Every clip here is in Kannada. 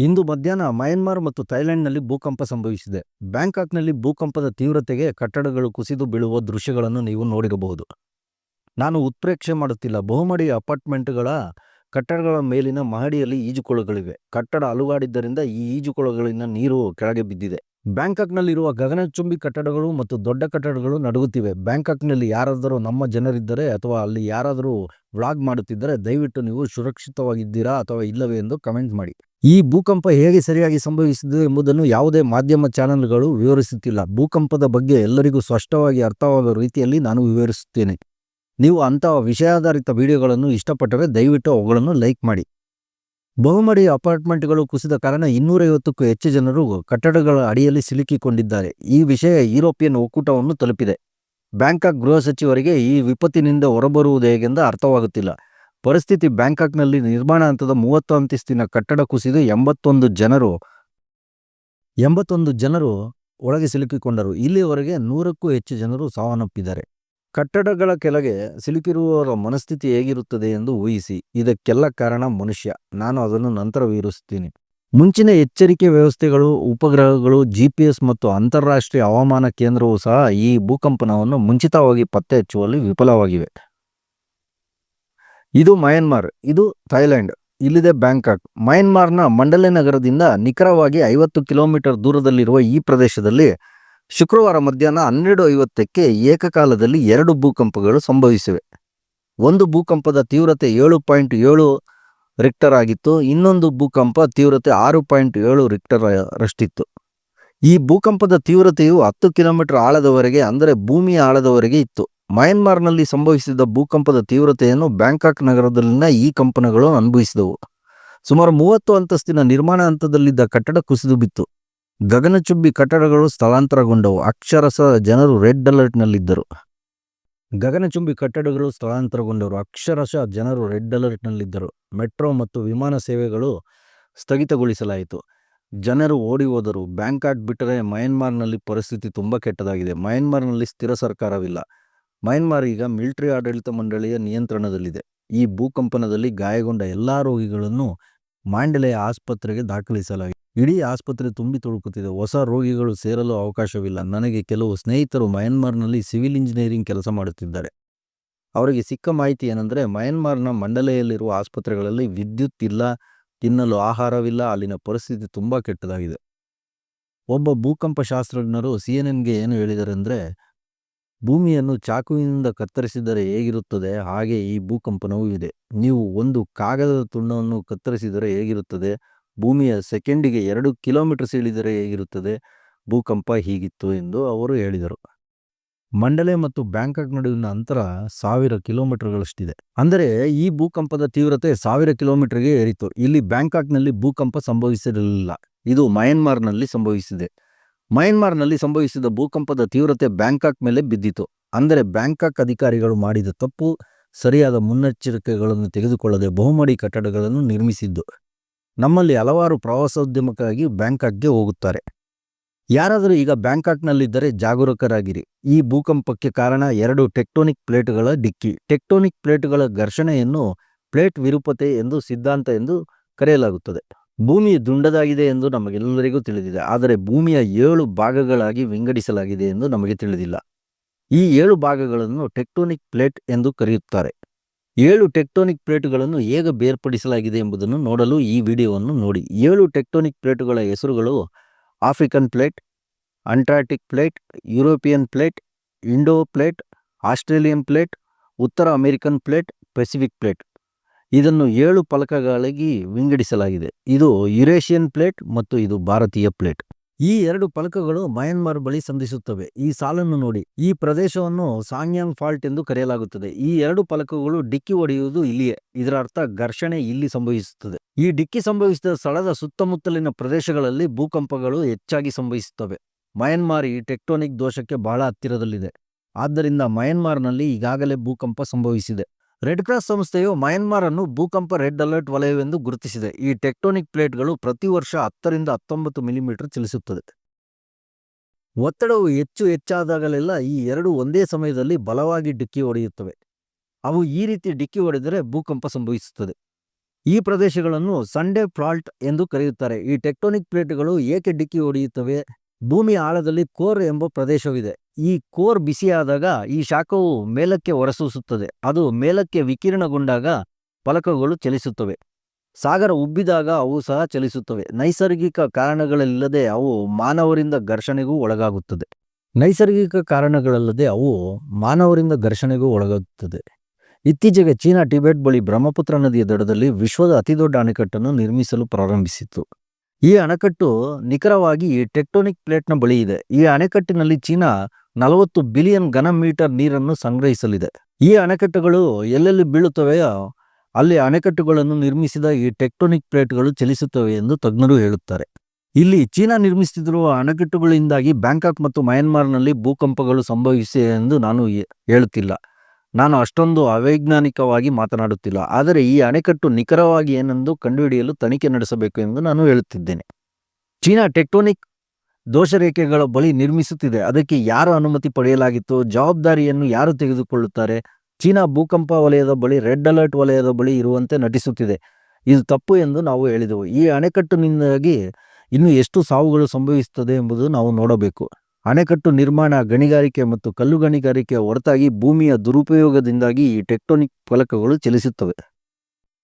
ಇಂದು ಮಧ್ಯಾಹ್ನ ಮಯನ್ಮಾರ್ ಮತ್ತು ಥೈಲ್ಯಾಂಡ್ನಲ್ಲಿ ಭೂಕಂಪ ಸಂಭವಿಸಿದೆ. ಬ್ಯಾಂಕಾಕ್ನಲ್ಲಿ ಭೂಕಂಪದ ತೀವ್ರತೆಗೆ ಕಟ್ಟಡಗಳು ಕುಸಿದು ಬೀಳುವ ದೃಶ್ಯಗಳನ್ನು ನೀವು ನೋಡಿರಬಹುದು. ನಾನು ಉತ್ಪ್ರೇಕ್ಷೆ ಮಾಡುತ್ತಿಲ್ಲ. ಬಹುಮಹಡಿ ಅಪಾರ್ಟ್ಮೆಂಟ್ಗಳ ಕಟ್ಟಡಗಳ ಮೇಲಿನ ಮಹಡಿಯಲ್ಲಿ ಈಜುಕೊಳಗಳಿವೆ. ಕಟ್ಟಡ ಅಲುಗಾಡಿದ್ದರಿಂದ ಈ ಈಜುಕೊಳಗಳಿನ ನೀರು ಕೆಳಗೆ ಬಿದ್ದಿದೆ. ಬ್ಯಾಂಕಾಕ್ನಲ್ಲಿರುವ ಗಗನಚುಂಬಿ ಕಟ್ಟಡಗಳು ಮತ್ತು ದೊಡ್ಡ ಕಟ್ಟಡಗಳು ನಡುಗುತ್ತಿವೆ. ಬ್ಯಾಂಕಾಕ್ನಲ್ಲಿ ಯಾರಾದರೂ ನಮ್ಮ ಜನರಿದ್ದರೆ ಅಥವಾ ಅಲ್ಲಿ ಯಾರಾದರೂ ವ್ಲಾಗ್ ಮಾಡುತ್ತಿದ್ದರೆ ದಯವಿಟ್ಟು ನೀವು ಸುರಕ್ಷಿತವಾಗಿದ್ದೀರಾ ಅಥವಾ ಇಲ್ಲವೇ ಎಂದು ಕಮೆಂಟ್ ಮಾಡಿ. ಈ ಭೂಕಂಪ ಹೇಗೆ ಸರಿಯಾಗಿ ಸಂಭವಿಸಿದೆ ಎಂಬುದನ್ನು ಯಾವುದೇ ಮಾಧ್ಯಮ ಚಾನೆಲ್ಗಳು ವಿವರಿಸುತ್ತಿಲ್ಲ. ಭೂಕಂಪದ ಬಗ್ಗೆ ಎಲ್ಲರಿಗೂ ಸ್ಪಷ್ಟವಾಗಿ ಅರ್ಥವಾಗುವ ರೀತಿಯಲ್ಲಿ ನಾನು ವಿವರಿಸುತ್ತೇನೆ. ನೀವು ಅಂತಹ ವಿಷಯಾಧಾರಿತ ವಿಡಿಯೋಗಳನ್ನು ಇಷ್ಟಪಟ್ಟರೆ ದಯವಿಟ್ಟು ಅವುಗಳನ್ನು ಲೈಕ್ ಮಾಡಿ. ಬಹುಮಹಡಿ ಅಪಾರ್ಟ್ಮೆಂಟ್ಗಳು ಕುಸಿದ ಕಾರಣ 250ಕ್ಕೂ ಹೆಚ್ಚು ಜನರು ಕಟ್ಟಡಗಳ ಅಡಿಯಲ್ಲಿ ಸಿಲುಕಿಕೊಂಡಿದ್ದಾರೆ. ಈ ವಿಷಯ ಯುರೋಪಿಯನ್ ಒಕ್ಕೂಟವನ್ನು ತಲುಪಿದೆ. ಬ್ಯಾಂಕಾಕ್ ಗೃಹ ಸಚಿವರಿಗೆ ಈ ವಿಪತ್ತಿನಿಂದ ಹೊರಬರುವುದು ಹೇಗೆಂದು ಅರ್ಥವಾಗುತ್ತಿಲ್ಲ. ಪರಿಸ್ಥಿತಿ ಬ್ಯಾಂಕಾಕ್ನಲ್ಲಿ ನಿರ್ಮಾಣ ಹಂತದ 30 ಅಂತಸ್ತಿನ ಕಟ್ಟಡ ಕುಸಿದು 81 ಜನರು ಒಳಗೆ ಸಿಲುಕಿಕೊಂಡರು. ಇಲ್ಲಿಯವರೆಗೆ 100ಕ್ಕೂ ಹೆಚ್ಚು ಜನರು ಸಾವನ್ನಪ್ಪಿದ್ದಾರೆ. ಕಟ್ಟಡಗಳ ಕೆಳಗೆ ಸಿಲುಕಿರುವವರ ಮನಸ್ಥಿತಿ ಹೇಗಿರುತ್ತದೆ ಎಂದು ಊಹಿಸಿ. ಇದಕ್ಕೆಲ್ಲ ಕಾರಣ ಮನುಷ್ಯ. ನಾನು ಅದನ್ನು ನಂತರ ವಿವರಿಸುತ್ತೀನಿ. ಮುಂಚಿನ ಎಚ್ಚರಿಕೆ ವ್ಯವಸ್ಥೆಗಳು, ಉಪಗ್ರಹಗಳು, GPS ಮತ್ತು ಅಂತಾರಾಷ್ಟ್ರೀಯ ಹವಾಮಾನ ಕೇಂದ್ರವೂ ಸಹ ಈ ಭೂಕಂಪನವನ್ನು ಮುಂಚಿತವಾಗಿ ಪತ್ತೆ ಹಚ್ಚುವಲ್ಲಿ ವಿಫಲವಾಗಿವೆ. ಇದು ಮಯನ್ಮಾರ್, ಇದು ಥೈಲ್ಯಾಂಡ್, ಇಲ್ಲಿದೆ ಬ್ಯಾಂಕಾಕ್. ಮಯನ್ಮಾರ್ನ ಮಂಡಲೆ ನಗರದಿಂದ ನಿಖರವಾಗಿ 50 ಕಿಲೋಮೀಟರ್ ದೂರದಲ್ಲಿರುವ ಈ ಪ್ರದೇಶದಲ್ಲಿ ಶುಕ್ರವಾರ ಮಧ್ಯಾಹ್ನ 12:50ಕ್ಕೆ ಏಕಕಾಲದಲ್ಲಿ 2 ಭೂಕಂಪಗಳು ಸಂಭವಿಸಿವೆ. ಒಂದು ಭೂಕಂಪದ ತೀವ್ರತೆ 7.7 ರಿಕ್ಟರ್ ಆಗಿತ್ತು. ಇನ್ನೊಂದು ಭೂಕಂಪ ತೀವ್ರತೆ 6.7 ರಿಕ್ಟರ್ ರಷ್ಟಿತ್ತು. ಈ ಭೂಕಂಪದ ತೀವ್ರತೆಯು 10 ಕಿಲೋಮೀಟರ್ ಆಳದವರೆಗೆ, ಅಂದರೆ ಭೂಮಿಯ ಆಳದವರೆಗೆ ಇತ್ತು. ಮಯನ್ಮಾರ್ನಲ್ಲಿ ಸಂಭವಿಸಿದ ಭೂಕಂಪದ ತೀವ್ರತೆಯನ್ನು ಬ್ಯಾಂಕಾಕ್ ನಗರದಲ್ಲಿನ ಈ ಕಂಪನಗಳು ಅನುಭವಿಸಿದವು. ಸುಮಾರು 30 ಅಂತಸ್ತಿನ ನಿರ್ಮಾಣ ಹಂತದಲ್ಲಿದ್ದ ಕಟ್ಟಡ ಕುಸಿದು ಬಿತ್ತು. ಗಗನಚುಂಬಿ ಕಟ್ಟಡಗಳು ಸ್ಥಳಾಂತರಗೊಂಡವು. ಅಕ್ಷರಶಃ ಜನರು ರೆಡ್ ಅಲರ್ಟ್ನಲ್ಲಿದ್ದರು. ಮೆಟ್ರೋ ಮತ್ತು ವಿಮಾನ ಸೇವೆಗಳು ಸ್ಥಗಿತಗೊಳಿಸಲಾಯಿತು. ಜನರು ಓಡಿ ಹೋದರು. ಬ್ಯಾಂಕಾಕ್ ಬಿಟ್ಟರೆ ಮಯನ್ಮಾರ್ನಲ್ಲಿ ಪರಿಸ್ಥಿತಿ ತುಂಬ ಕೆಟ್ಟದಾಗಿದೆ. ಮಯನ್ಮಾರ್ನಲ್ಲಿ ಸ್ಥಿರ ಸರ್ಕಾರವಿಲ್ಲ. ಮಯನ್ಮಾರ್ ಈಗ ಮಿಲಿಟರಿ ಆಡಳಿತ ಮಂಡಳಿಯ ನಿಯಂತ್ರಣದಲ್ಲಿದೆ. ಈ ಭೂಕಂಪನದಲ್ಲಿ ಗಾಯಗೊಂಡ ಎಲ್ಲ ರೋಗಿಗಳನ್ನು ಮಾಂಡಲೆಯ ಆಸ್ಪತ್ರೆಗೆ ದಾಖಲಿಸಲಾಗಿದೆ. ಇಡೀ ಆಸ್ಪತ್ರೆ ತುಂಬಿ ತುಳುಕುತ್ತಿದೆ. ಹೊಸ ರೋಗಿಗಳು ಸೇರಲು ಅವಕಾಶವಿಲ್ಲ. ನನಗೆ ಕೆಲವು ಸ್ನೇಹಿತರು ಮಯನ್ಮಾರ್ನಲ್ಲಿ ಸಿವಿಲ್ ಇಂಜಿನಿಯರಿಂಗ್ ಕೆಲಸ ಮಾಡುತ್ತಿದ್ದಾರೆ. ಅವರಿಗೆ ಸಿಕ್ಕ ಮಾಹಿತಿ ಏನೆಂದರೆ, ಮಯನ್ಮಾರ್ನ ಮಂಡಲೆಯಲ್ಲಿರುವ ಆಸ್ಪತ್ರೆಗಳಲ್ಲಿ ವಿದ್ಯುತ್ ಇಲ್ಲ, ತಿನ್ನಲು ಆಹಾರವಿಲ್ಲ, ಅಲ್ಲಿನ ಪರಿಸ್ಥಿತಿ ತುಂಬ ಕೆಟ್ಟದಾಗಿದೆ. ಒಬ್ಬ ಭೂಕಂಪ ಶಾಸ್ತ್ರಜ್ಞರು CNN-ಗೆ ಏನು ಹೇಳಿದರೆಂದರೆ, ಭೂಮಿಯನ್ನು ಚಾಕುವಿನಿಂದ ಕತ್ತರಿಸಿದರೆ ಹೇಗಿರುತ್ತದೆ ಹಾಗೆ ಈ ಭೂಕಂಪನವೂ ಇದೆ. ನೀವು ಒಂದು ಕಾಗದದ ತುಂಡನ್ನು ಕತ್ತರಿಸಿದರೆ ಹೇಗಿರುತ್ತದೆ, ಭೂಮಿಯ ಸೆಕೆಂಡಿಗೆ 2 ಕಿಲೋಮೀಟರ್ ಸೀಳಿದರೆ ಹೇಗಿರುತ್ತದೆ, ಭೂಕಂಪ ಹೀಗಿತ್ತು ಎಂದು ಅವರು ಹೇಳಿದರು. ಮಂಡಲೆ ಮತ್ತು ಬ್ಯಾಂಕಾಕ್ ನಡುವಿನ ಅಂತರ 1000 ಕಿಲೋಮೀಟರ್ಗಳಷ್ಟಿದೆ. ಅಂದರೆ ಈ ಭೂಕಂಪದ ತೀವ್ರತೆ 1000 ಕಿಲೋಮೀಟರ್ಗೆ ಏರಿತು. ಇಲ್ಲಿ ಬ್ಯಾಂಕಾಕ್ನಲ್ಲಿ ಭೂಕಂಪ ಸಂಭವಿಸಿರಲಿಲ್ಲ. ಇದು ಮಯನ್ಮಾರ್ನಲ್ಲಿ ಸಂಭವಿಸಿದೆ. ಮಯನ್ಮಾರ್ನಲ್ಲಿ ಸಂಭವಿಸಿದ ಭೂಕಂಪದ ತೀವ್ರತೆ ಬ್ಯಾಂಕಾಕ್ ಮೇಲೆ ಬಿದ್ದಿತು. ಅಂದರೆ ಬ್ಯಾಂಕಾಕ್ ಅಧಿಕಾರಿಗಳು ಮಾಡಿದ ತಪ್ಪು, ಸರಿಯಾದ ಮುನ್ನೆಚ್ಚರಿಕೆಗಳನ್ನು ತೆಗೆದುಕೊಳ್ಳದೆ ಬಹುಮಹಡಿ ಕಟ್ಟಡಗಳನ್ನು ನಿರ್ಮಿಸಿದ್ದು. ನಮ್ಮಲ್ಲಿ ಹಲವಾರು ಪ್ರವಾಸೋದ್ಯಮಕ್ಕಾಗಿ ಬ್ಯಾಂಕಾಕ್ಗೆ ಹೋಗುತ್ತಾರೆ. ಯಾರಾದರೂ ಈಗ ಬ್ಯಾಂಕಾಕ್ನಲ್ಲಿದ್ದರೆ ಜಾಗರೂಕರಾಗಿರಿ. ಈ ಭೂಕಂಪಕ್ಕೆ ಕಾರಣ 2 ಟೆಕ್ಟೋನಿಕ್ ಪ್ಲೇಟ್ಗಳ ಡಿಕ್ಕಿ. ಟೆಕ್ಟೋನಿಕ್ ಪ್ಲೇಟ್ಗಳ ಘರ್ಷಣೆಯನ್ನು ಪ್ಲೇಟ್ ವಿರೂಪತೆ ಎಂದು ಸಿದ್ಧಾಂತ ಎಂದು ಕರೆಯಲಾಗುತ್ತದೆ. ಭೂಮಿ ದುಂಡದಾಗಿದೆ ಎಂದು ನಮಗೆಲ್ಲರಿಗೂ ತಿಳಿದಿದೆ. ಆದರೆ ಭೂಮಿಯ 7 ಭಾಗಗಳಾಗಿ ವಿಂಗಡಿಸಲಾಗಿದೆ ಎಂದು ನಮಗೆ ತಿಳಿದಿಲ್ಲ. ಈ 7 ಭಾಗಗಳನ್ನು ಟೆಕ್ಟೋನಿಕ್ ಪ್ಲೇಟ್ ಎಂದು ಕರೆಯುತ್ತಾರೆ. 7 ಟೆಕ್ಟೋನಿಕ್ ಪ್ಲೇಟುಗಳನ್ನು ಹೇಗೆ ಬೇರ್ಪಡಿಸಲಾಗಿದೆ ಎಂಬುದನ್ನು ನೋಡಲು ಈ ವಿಡಿಯೋವನ್ನು ನೋಡಿ. 7 ಟೆಕ್ಟೋನಿಕ್ ಪ್ಲೇಟುಗಳ ಹೆಸರುಗಳು: African plate, Antarctic plate, European plate, Indo plate, Australian plate, ಉತ್ತರ ಅಮೆರಿಕನ್ ಪ್ಲೇಟ್, ಪೆಸಿಫಿಕ್ ಪ್ಲೇಟ್. ಇದನ್ನು 7 ಫಲಕಗಳಾಗಿ ವಿಂಗಡಿಸಲಾಗಿದೆ. ಇದು ಯುರೇಷಿಯನ್ ಪ್ಲೇಟ್ ಮತ್ತು ಇದು ಭಾರತೀಯ ಪ್ಲೇಟ್. ಈ 2 ಫಲಕಗಳು ಮಯನ್ಮಾರ್ ಬಳಿ ಸಂಧಿಸುತ್ತವೆ. ಈ ಸಾಲನ್ನು ನೋಡಿ. ಈ ಪ್ರದೇಶವನ್ನು ಸಾಂಗ್ಯಾಂಗ್ ಫಾಲ್ಟ್ ಎಂದು ಕರೆಯಲಾಗುತ್ತದೆ. ಈ 2 ಫಲಕಗಳು ಡಿಕ್ಕಿ ಹೊಡೆಯುವುದು ಇಲ್ಲಿಯೇ. ಇದರ ಅರ್ಥ ಘರ್ಷಣೆ ಇಲ್ಲಿ ಸಂಭವಿಸುತ್ತದೆ. ಈ ಡಿಕ್ಕಿ ಸಂಭವಿಸಿದ ಸ್ಥಳದ ಸುತ್ತಮುತ್ತಲಿನ ಪ್ರದೇಶಗಳಲ್ಲಿ ಭೂಕಂಪಗಳು ಹೆಚ್ಚಾಗಿ ಸಂಭವಿಸುತ್ತವೆ. ಮಯನ್ಮಾರ್ ಈ ಟೆಕ್ಟೋನಿಕ್ ದೋಷಕ್ಕೆ ಬಹಳ ಹತ್ತಿರದಲ್ಲಿದೆ. ಆದ್ದರಿಂದ ಮಯನ್ಮಾರ್ನಲ್ಲಿ ಈಗಾಗಲೇ ಭೂಕಂಪ ಸಂಭವಿಸಿದೆ. ರೆಡ್ ಕ್ರಾಸ್ ಸಂಸ್ಥೆಯು ಮಯನ್ಮಾರ್ ಅನ್ನು ಭೂಕಂಪ ರೆಡ್ ಅಲರ್ಟ್ ವಲಯವೆಂದು ಗುರುತಿಸಿದೆ. ಈ ಟೆಕ್ಟೋನಿಕ್ ಪ್ಲೇಟ್ಗಳು ಪ್ರತಿ ವರ್ಷ 10 ರಿಂದ 19 ಮಿಲಿಮೀಟರ್ ಚಲಿಸುತ್ತದೆ. ಒತ್ತಡವು ಹೆಚ್ಚಾದಾಗಲೆಲ್ಲ ಈ 2 ಒಂದೇ ಸಮಯದಲ್ಲಿ ಬಲವಾಗಿ ಡಿಕ್ಕಿ ಹೊಡೆಯುತ್ತವೆ. ಅವು ಈ ರೀತಿ ಡಿಕ್ಕಿ ಹೊಡೆದರೆ ಭೂಕಂಪ ಸಂಭವಿಸುತ್ತದೆ. ಈ ಪ್ರದೇಶಗಳನ್ನು ಸಂಡೇ ಫಾಲ್ಟ್ ಎಂದು ಕರೆಯುತ್ತಾರೆ. ಈ ಟೆಕ್ಟೋನಿಕ್ ಪ್ಲೇಟ್ಗಳು ಏಕೆ ಡಿಕ್ಕಿ ಹೊಡೆಯುತ್ತವೆ? ಭೂಮಿಯ ಆಳದಲ್ಲಿ ಕೋರ್ ಎಂಬ ಪ್ರದೇಶವಿದೆ. ಈ ಕೋರ್ ಬಿಸಿಯಾದಾಗ ಈ ಶಾಖವು ಮೇಲಕ್ಕೆ ಹೊರಸೂಸುತ್ತದೆ. ಅದು ಮೇಲಕ್ಕೆ ವಿಕಿರಣಗೊಂಡಾಗ ಫಲಕಗಳು ಚಲಿಸುತ್ತವೆ. ಸಾಗರ ಉಬ್ಬಿದಾಗ ಅವು ಸಹ ಚಲಿಸುತ್ತವೆ. ನೈಸರ್ಗಿಕ ಕಾರಣಗಳಿಲ್ಲದೆ ಅವು ಮಾನವರಿಂದ ಘರ್ಷಣೆಗೂ ಒಳಗಾಗುತ್ತದೆ. ಇತ್ತೀಚೆಗೆ ಚೀನಾ ಟಿಬೆಟ್ ಬಳಿ ಬ್ರಹ್ಮಪುತ್ರ ನದಿಯ ದಡದಲ್ಲಿ ವಿಶ್ವದ ಅತಿದೊಡ್ಡ ಅಣೆಕಟ್ಟನ್ನು ನಿರ್ಮಿಸಲು ಪ್ರಾರಂಭಿಸಿತು. ಈ ಅಣೆಕಟ್ಟು ನಿಖರವಾಗಿ ಈ ಟೆಕ್ಟೋನಿಕ್ ಪ್ಲೇಟ್ನ ಬಳಿ ಇದೆ. ಈ ಅಣೆಕಟ್ಟಿನಲ್ಲಿ ಚೀನಾ 40 ಬಿಲಿಯನ್ ಘನ ಮೀಟರ್ ನೀರನ್ನು ಸಂಗ್ರಹಿಸಲಿದೆ. ಈ ಅಣೆಕಟ್ಟುಗಳು ಎಲ್ಲೆಲ್ಲಿ ಬೀಳುತ್ತವೆಯೋ ಅಲ್ಲಿ ಅಣೆಕಟ್ಟುಗಳನ್ನು ನಿರ್ಮಿಸಿದ ಈ ಟೆಕ್ಟೋನಿಕ್ ಪ್ಲೇಟ್ಗಳು ಚಲಿಸುತ್ತವೆ ಎಂದು ತಜ್ಞರು ಹೇಳುತ್ತಾರೆ. ಇಲ್ಲಿ ಚೀನಾ ನಿರ್ಮಿಸುತ್ತಿರುವ ಅಣೆಕಟ್ಟುಗಳಿಂದಾಗಿ ಬ್ಯಾಂಕಾಕ್ ಮತ್ತು ಮಯನ್ಮಾರ್ನಲ್ಲಿ ಭೂಕಂಪಗಳು ಸಂಭವಿಸಿವೆ ಎಂದು ನಾನು ಹೇಳುತ್ತಿಲ್ಲ. ನಾನು ಅಷ್ಟೊಂದು ಅವೈಜ್ಞಾನಿಕವಾಗಿ ಮಾತನಾಡುತ್ತಿಲ್ಲ. ಆದರೆ ಈ ಅಣೆಕಟ್ಟು ನಿಖರವಾಗಿ ಏನೆಂದು ಕಂಡುಹಿಡಿಯಲು ತನಿಖೆ ನಡೆಸಬೇಕು ಎಂದು ನಾನು ಹೇಳುತ್ತಿದ್ದೇನೆ. ಚೀನಾ ಟೆಕ್ಟೋನಿಕ್ ದೋಷರೇಖೆಗಳ ಬಳಿ ನಿರ್ಮಿಸುತ್ತಿದೆ. ಅದಕ್ಕೆ ಯಾರ ಅನುಮತಿ ಪಡೆಯಲಾಗಿತ್ತು? ಜವಾಬ್ದಾರಿಯನ್ನು ಯಾರು ತೆಗೆದುಕೊಳ್ಳುತ್ತಾರೆ? ಚೀನಾ ಭೂಕಂಪ ವಲಯದ ಬಳಿ, ರೆಡ್ ಅಲರ್ಟ್ ವಲಯದ ಬಳಿ ಇರುವಂತೆ ನಟಿಸುತ್ತಿದೆ. ಇದು ತಪ್ಪು ಎಂದು ನಾವು ಹೇಳಿದೆವು. ಈ ಅಣೆಕಟ್ಟಿನಿಂದಾಗಿ ಇನ್ನು ಎಷ್ಟು ಸಾವುಗಳು ಸಂಭವಿಸುತ್ತದೆ ಎಂಬುದು ನಾವು ನೋಡಬೇಕು. ಅಣೆಕಟ್ಟು ನಿರ್ಮಾಣ, ಗಣಿಗಾರಿಕೆ ಮತ್ತು ಕಲ್ಲು ಗಣಿಗಾರಿಕೆಯ ಹೊರತಾಗಿ ಭೂಮಿಯ ದುರುಪಯೋಗದಿಂದಾಗಿ ಈ ಟೆಕ್ಟೋನಿಕ್ ಫಲಕಗಳು ಚಲಿಸುತ್ತವೆ.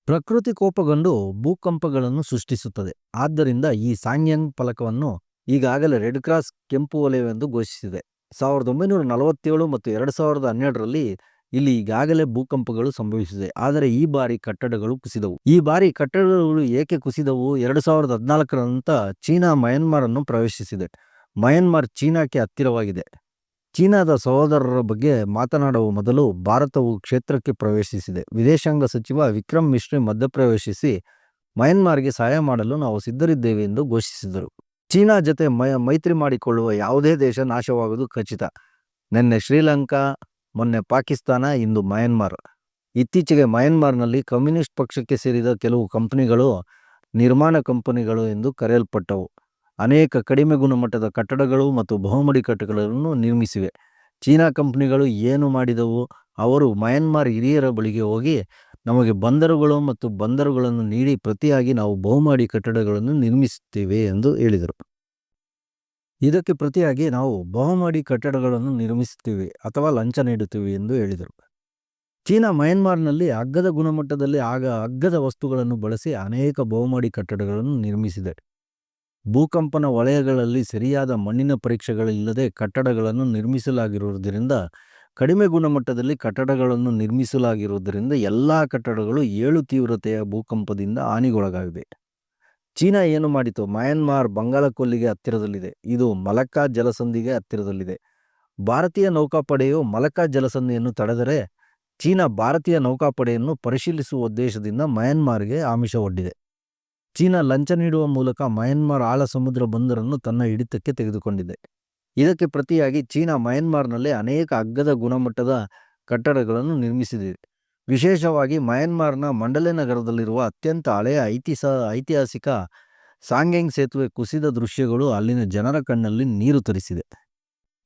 ಪ್ರಕೃತಿ ಕೋಪಗೊಂಡು ಭೂಕಂಪಗಳನ್ನು ಸೃಷ್ಟಿಸುತ್ತದೆ. ಆದ್ದರಿಂದ ಈ ಸಾಂಗ್ಯಾಂಗ್ ಫಲಕವನ್ನು ಈಗಾಗಲೇ ರೆಡ್ ಕ್ರಾಸ್ ಕೆಂಪು ವಲಯವೆಂದು ಘೋಷಿಸಿದೆ. 1947 ಮತ್ತು 2012ರಲ್ಲಿ ಇಲ್ಲಿ ಈಗಾಗಲೇ ಭೂಕಂಪಗಳು ಸಂಭವಿಸಿದೆ. ಆದರೆ ಈ ಬಾರಿ ಕಟ್ಟಡಗಳು ಕುಸಿದವು. ಈ ಬಾರಿ ಕಟ್ಟಡಗಳು ಏಕೆ ಕುಸಿದವು? 2014 ನಂತರ ಚೀನಾ ಮಯನ್ಮಾರನ್ನು ಪ್ರವೇಶಿಸಿದೆ. ಮಯನ್ಮಾರ್ ಚೀನಾಕ್ಕೆ ಹತ್ತಿರವಾಗಿದೆ. ಚೀನಾದ ಸಹೋದರರ ಬಗ್ಗೆ ಮಾತನಾಡುವ ಮೊದಲು ಭಾರತವು ಕ್ಷೇತ್ರಕ್ಕೆ ಪ್ರವೇಶಿಸಿದೆ. ವಿದೇಶಾಂಗ ಸಚಿವ ವಿಕ್ರಮ್ ಮಿಸ್ರಿ ಮಧ್ಯಪ್ರವೇಶಿಸಿ ಮಯನ್ಮಾರ್ಗೆ ಸಹಾಯ ಮಾಡಲು ನಾವು ಸಿದ್ಧರಿದ್ದೇವೆ ಎಂದು ಘೋಷಿಸಿದರು. ಚೀನಾ ಜತೆ ಮೈತ್ರಿ ಮಾಡಿಕೊಳ್ಳುವ ಯಾವುದೇ ದೇಶ ನಾಶವಾಗುವುದು ಖಚಿತ. ನಿನ್ನೆ ಶ್ರೀಲಂಕಾ, ಮೊನ್ನೆ ಪಾಕಿಸ್ತಾನ, ಇಂದು ಮಯನ್ಮಾರ್. ಇತ್ತೀಚೆಗೆ ಮಯನ್ಮಾರ್ನಲ್ಲಿ ಕಮ್ಯುನಿಸ್ಟ್ ಪಕ್ಷಕ್ಕೆ ಸೇರಿದ ಕೆಲವು ಕಂಪನಿಗಳು ನಿರ್ಮಾಣ ಕಂಪನಿಗಳು ಎಂದು ಕರೆಯಲ್ಪಟ್ಟವು ಅನೇಕ ಕಡಿಮೆ ಗುಣಮಟ್ಟದ ಕಟ್ಟಡಗಳು ಮತ್ತು ಬಹುಮಡಿ ಕಟ್ಟಡಗಳನ್ನು ನಿರ್ಮಿಸಿವೆ. ಚೀನಾ ಕಂಪನಿಗಳು ಏನು ಮಾಡಿದವು? ಅವರು ಮಯನ್ಮಾರ್ ಹಿರಿಯರ ಬಳಿಗೆ ಹೋಗಿ, ನಮಗೆ ಬಂದರುಗಳು ಮತ್ತು ಬಂದರುಗಳನ್ನು ನೀಡಿ, ಪ್ರತಿಯಾಗಿ ನಾವು ಬಹುಮಹಡಿ ಕಟ್ಟಡಗಳನ್ನು ನಿರ್ಮಿಸುತ್ತೇವೆ ಎಂದು ಹೇಳಿದರು. ಇದಕ್ಕೆ ಪ್ರತಿಯಾಗಿ ನಾವು ಬಹುಮಹಡಿ ಕಟ್ಟಡಗಳನ್ನು ನಿರ್ಮಿಸುತ್ತೇವೆ ಅಥವಾ ಲಂಚ ನೀಡುತ್ತೇವೆ ಎಂದು ಹೇಳಿದರು. ಚೀನಾ ಮಯನ್ಮಾರ್ನಲ್ಲಿ ಅಗ್ಗದ ಗುಣಮಟ್ಟದಲ್ಲಿ ಅಗ್ಗದ ವಸ್ತುಗಳನ್ನು ಬಳಸಿ ಅನೇಕ ಬಹುಮಹಡಿ ಕಟ್ಟಡಗಳನ್ನು ನಿರ್ಮಿಸಿದೆ. ಭೂಕಂಪನ ವಲಯಗಳಲ್ಲಿ ಸರಿಯಾದ ಮಣ್ಣಿನ ಪರೀಕ್ಷೆಗಳಿಲ್ಲದೆ ಕಟ್ಟಡಗಳನ್ನು ನಿರ್ಮಿಸಲಾಗಿರುವುದರಿಂದ, ಕಡಿಮೆ ಗುಣಮಟ್ಟದಲ್ಲಿ ಕಟ್ಟಡಗಳನ್ನು ನಿರ್ಮಿಸಲಾಗಿರುವುದರಿಂದ ಎಲ್ಲ ಕಟ್ಟಡಗಳು 7 ತೀವ್ರತೆಯ ಭೂಕಂಪದಿಂದ ಹಾನಿಗೊಳಗಾಗಿವೆ. ಚೀನಾ ಏನು ಮಾಡಿತು? ಮಯನ್ಮಾರ್ ಬಂಗಾಳಕೊಲ್ಲಿಗೆ ಹತ್ತಿರದಲ್ಲಿದೆ. ಇದು ಮಲಕ್ಕಾ ಜಲಸಂಧಿಗೆ ಹತ್ತಿರದಲ್ಲಿದೆ. ಭಾರತೀಯ ನೌಕಾಪಡೆಯು ಮಲಕ್ಕಾ ಜಲಸಂಧಿಯನ್ನು ತಡೆದರೆ, ಚೀನಾ ಭಾರತೀಯ ನೌಕಾಪಡೆಯನ್ನು ಪರಿಶೀಲಿಸುವ ಉದ್ದೇಶದಿಂದ ಮಯನ್ಮಾರ್ಗೆ ಆಮಿಷವೊಡ್ಡಿದೆ. ಚೀನಾ ಲಂಚ ನೀಡುವ ಮೂಲಕ ಮಯನ್ಮಾರ್ ಆಳ ಸಮುದ್ರ ಬಂದರನ್ನು ತನ್ನ ಹಿಡಿತಕ್ಕೆ ತೆಗೆದುಕೊಂಡಿದೆ. ಇದಕ್ಕೆ ಪ್ರತಿಯಾಗಿ ಚೀನಾ ಮಯನ್ಮಾರ್ನಲ್ಲಿ ಅನೇಕ ಅಗ್ಗದ ಗುಣಮಟ್ಟದ ಕಟ್ಟಡಗಳನ್ನು ನಿರ್ಮಿಸಿದೆ. ವಿಶೇಷವಾಗಿ ಮಯನ್ಮಾರ್ನ ಮಂಡಲೆ ನಗರದಲ್ಲಿರುವ ಅತ್ಯಂತ ಹಳೆಯ ಐತಿಹಾಸಿಕ ಸಾಂಗ್ಯಾಂಗ್ ಸೇತುವೆ ಕುಸಿದ ದೃಶ್ಯಗಳು ಅಲ್ಲಿನ ಜನರ ಕಣ್ಣಲ್ಲಿ ನೀರು ತರಿಸಿದೆ.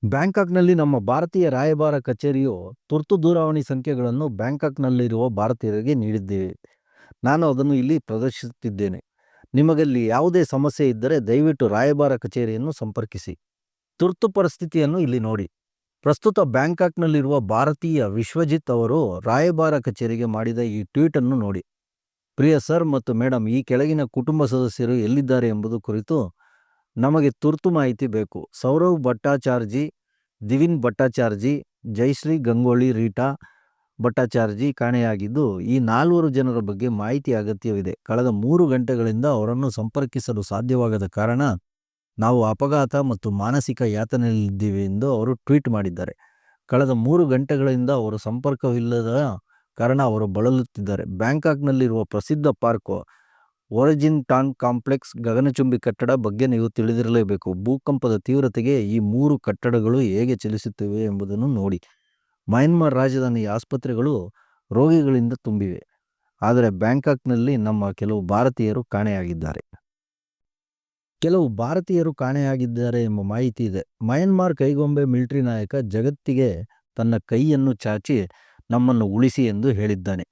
ಬ್ಯಾಂಕಾಕ್ನಲ್ಲಿ ನಮ್ಮ ಭಾರತೀಯ ರಾಯಭಾರ ಕಚೇರಿಯು ತುರ್ತು ದೂರವಾಣಿ ಸಂಖ್ಯೆಗಳನ್ನು ಬ್ಯಾಂಕಾಕ್ನಲ್ಲಿರುವ ಭಾರತೀಯರಿಗೆ ನೀಡಿದ್ದೇವೆ. ನಾನು ಅದನ್ನು ಇಲ್ಲಿ ಪ್ರದರ್ಶಿಸುತ್ತಿದ್ದೇನೆ. ನಿಮಗಲ್ಲಿ ಯಾವುದೇ ಸಮಸ್ಯೆ ಇದ್ದರೆ ದಯವಿಟ್ಟು ರಾಯಭಾರ ಕಚೇರಿಯನ್ನು ಸಂಪರ್ಕಿಸಿ. ತುರ್ತು ಪರಿಸ್ಥಿತಿಯನ್ನು ಇಲ್ಲಿ ನೋಡಿ. ಪ್ರಸ್ತುತ ಬ್ಯಾಂಕಾಕ್ನಲ್ಲಿರುವ ಭಾರತೀಯ ವಿಶ್ವಜಿತ್ ಅವರು ರಾಯಭಾರ ಕಚೇರಿಗೆ ಮಾಡಿದ ಈ ಟ್ವೀಟನ್ನು ನೋಡಿ. ಪ್ರಿಯ ಸರ್ ಮತ್ತು ಮೇಡಮ್, ಈ ಕೆಳಗಿನ ಕುಟುಂಬ ಸದಸ್ಯರು ಎಲ್ಲಿದ್ದಾರೆ ಎಂಬುದು ಕುರಿತು ನಮಗೆ ತುರ್ತು ಮಾಹಿತಿ ಬೇಕು. ಸೌರವ್ ಭಟ್ಟಾಚಾರ್ಜಿ, ದಿವಿನ್ ಭಟ್ಟಾಚಾರ್ಜಿ, ಜಯಶ್ರೀ ಗಂಗೋಳಿ ರೀಟಾ ಭಟ್ಟಾಚಾರ್ಜಿ ಕಾಣೆಯಾಗಿದ್ದು, ಈ 4 ಜನರ ಬಗ್ಗೆ ಮಾಹಿತಿ ಅಗತ್ಯವಿದೆ. ಕಳೆದ 3 ಗಂಟೆಗಳಿಂದ ಅವರನ್ನು ಸಂಪರ್ಕಿಸಲು ಸಾಧ್ಯವಾಗದ ಕಾರಣ ನಾವು ಅಪಘಾತ ಮತ್ತು ಮಾನಸಿಕ ಯಾತನೆಯಲ್ಲಿದ್ದೇವೆ ಎಂದು ಅವರು ಟ್ವೀಟ್ ಮಾಡಿದ್ದಾರೆ. ಕಳೆದ 3 ಗಂಟೆಗಳಿಂದ ಅವರು ಸಂಪರ್ಕವಿಲ್ಲದ ಕಾರಣ ಅವರು ಬಳಲುತ್ತಿದ್ದಾರೆ. ಬ್ಯಾಂಕಾಕ್ನಲ್ಲಿರುವ ಪ್ರಸಿದ್ಧ ಪಾರ್ಕ್ ಒರಿಜಿನ್ ಟಾನ್ ಕಾಂಪ್ಲೆಕ್ಸ್ ಗಗನಚುಂಬಿ ಕಟ್ಟಡ ಬಗ್ಗೆ ನೀವು ತಿಳಿದಿರಲೇಬೇಕು. ಭೂಕಂಪದ ತೀವ್ರತೆಗೆ ಈ 3 ಕಟ್ಟಡಗಳು ಹೇಗೆ ಚಲಿಸುತ್ತಿವೆ ಎಂಬುದನ್ನು ನೋಡಿ. ಮಯನ್ಮಾರ್ ರಾಜಧಾನಿ ಆಸ್ಪತ್ರೆಗಳು ರೋಗಿಗಳಿಂದ ತುಂಬಿವೆ. ಆದರೆ ಬ್ಯಾಂಕಾಕ್ನಲ್ಲಿ ನಮ್ಮ ಕೆಲವು ಭಾರತೀಯರು ಕಾಣೆಯಾಗಿದ್ದಾರೆ ಎಂಬ ಮಾಹಿತಿ ಇದೆ. ಮಯನ್ಮಾರ್ ಕೈಗೊಂಬೆ ಮಿಲಿಟರಿ ನಾಯಕ ಜಗತ್ತಿಗೆ ತನ್ನ ಕೈಯನ್ನು ಚಾಚಿ ನಮ್ಮನ್ನು ಉಳಿಸಿ ಎಂದು ಹೇಳಿದ್ದಾನೆ.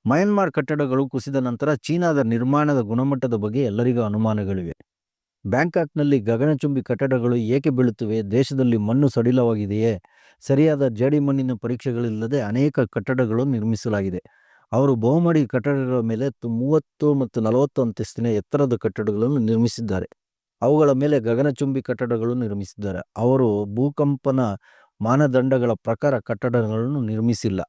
ಮಯನ್ಮಾರ್ ಕಟ್ಟಡಗಳು ಕುಸಿದ ನಂತರ ಚೀನಾದ ನಿರ್ಮಾಣದ ಗುಣಮಟ್ಟದ ಬಗ್ಗೆ ಎಲ್ಲರಿಗೂ ಅನುಮಾನಗಳಿವೆ. ಬ್ಯಾಂಕಾಕ್ನಲ್ಲಿ ಗಗನಚುಂಬಿ ಕಟ್ಟಡಗಳು ಏಕೆ ಬೀಳುತ್ತಿವೆ? ದೇಶದಲ್ಲಿ ಮಣ್ಣು ಸಡಿಲವಾಗಿದೆಯೇ? ಸರಿಯಾದ ಜೇಡಿಮಣ್ಣಿನ ಪರೀಕ್ಷೆಗಳಿಲ್ಲದೆ ಅನೇಕ ಕಟ್ಟಡಗಳು ನಿರ್ಮಿಸಲಾಗಿದೆ. ಅವರು ಬಹುಮಹಡಿ ಕಟ್ಟಡಗಳ ಮೇಲೆ 30 ಮತ್ತು 40 ಅಂತಸ್ತಿನ ಎತ್ತರದ ಕಟ್ಟಡಗಳನ್ನು ನಿರ್ಮಿಸಿದ್ದಾರೆ. ಅವುಗಳ ಮೇಲೆ ಗಗನಚುಂಬಿ ಕಟ್ಟಡಗಳು ನಿರ್ಮಿಸಿದ್ದಾರೆ. ಅವರು ಭೂಕಂಪನ ಮಾನದಂಡಗಳ ಪ್ರಕಾರ ಕಟ್ಟಡಗಳನ್ನು ನಿರ್ಮಿಸಿಲ್ಲ.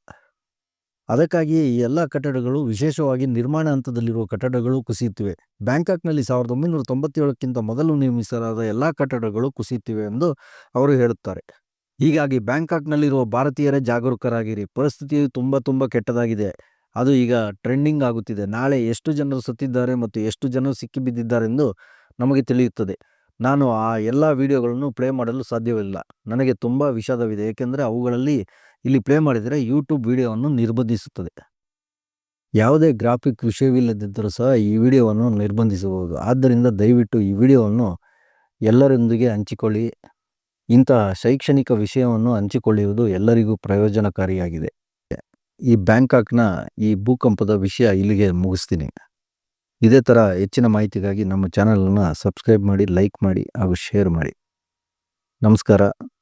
ಅದಕ್ಕಾಗಿ ಈ ಎಲ್ಲ ಕಟ್ಟಡಗಳು, ವಿಶೇಷವಾಗಿ ನಿರ್ಮಾಣ ಹಂತದಲ್ಲಿರುವ ಕಟ್ಟಡಗಳು ಕುಸಿಯುತ್ತಿವೆ. ಬ್ಯಾಂಕಾಕ್ನಲ್ಲಿ 1997ಕ್ಕಿಂತ ಮೊದಲು ನಿರ್ಮಿಸಲಾದ ಎಲ್ಲ ಕಟ್ಟಡಗಳು ಕುಸಿಯುತ್ತಿವೆ ಎಂದು ಅವರು ಹೇಳುತ್ತಾರೆ. ಹೀಗಾಗಿ ಬ್ಯಾಂಕಾಕ್ನಲ್ಲಿರುವ ಭಾರತೀಯರೇ ಜಾಗರೂಕರಾಗಿರಿ. ಪರಿಸ್ಥಿತಿಯು ತುಂಬ ಕೆಟ್ಟದಾಗಿದೆ. ಅದು ಈಗ ಟ್ರೆಂಡಿಂಗ್ ಆಗುತ್ತಿದೆ. ನಾಳೆ ಎಷ್ಟು ಜನರು ಸತ್ತಿದ್ದಾರೆ ಮತ್ತು ಎಷ್ಟು ಜನರು ಸಿಕ್ಕಿಬಿದ್ದಿದ್ದಾರೆಂದು ನಮಗೆ ತಿಳಿಯುತ್ತದೆ. ನಾನು ಆ ಎಲ್ಲ ವಿಡಿಯೋಗಳನ್ನು ಪ್ಲೇ ಮಾಡಲು ಸಾಧ್ಯವಿಲ್ಲ. ನನಗೆ ತುಂಬ ವಿಷಾದವಿದೆ, ಏಕೆಂದರೆ ಅವುಗಳಲ್ಲಿ ಇಲ್ಲಿ ಪ್ಲೇ ಮಾಡಿದರೆ ಯೂಟ್ಯೂಬ್ ವಿಡಿಯೋವನ್ನು ನಿರ್ಬಂಧಿಸುತ್ತದೆ. ಯಾವುದೇ ಗ್ರಾಫಿಕ್ ವಿಷಯವಿಲ್ಲದಿದ್ದರೂ ಸಹ ಈ ವಿಡಿಯೋವನ್ನು ನಿರ್ಬಂಧಿಸಬಹುದು. ಆದ್ದರಿಂದ ದಯವಿಟ್ಟು ಈ ವಿಡಿಯೋವನ್ನು ಎಲ್ಲರೊಂದಿಗೆ ಹಂಚಿಕೊಳ್ಳಿ. ಇಂತಹ ಶೈಕ್ಷಣಿಕ ವಿಷಯವನ್ನು ಹಂಚಿಕೊಳ್ಳುವುದು ಎಲ್ಲರಿಗೂ ಪ್ರಯೋಜನಕಾರಿಯಾಗಿದೆ. ಈ ಬ್ಯಾಂಕಾಕ್ನ ಈ ಭೂಕಂಪದ ವಿಷಯ ಇಲ್ಲಿಗೆ ಮುಗಿಸ್ತೀನಿ. ಇದೇ ಥರ ಹೆಚ್ಚಿನ ಮಾಹಿತಿಗಾಗಿ ನಮ್ಮ ಚಾನಲನ್ನು ಸಬ್ಸ್ಕ್ರೈಬ್ ಮಾಡಿ, ಲೈಕ್ ಮಾಡಿ ಹಾಗೂ ಶೇರ್ ಮಾಡಿ. ನಮಸ್ಕಾರ.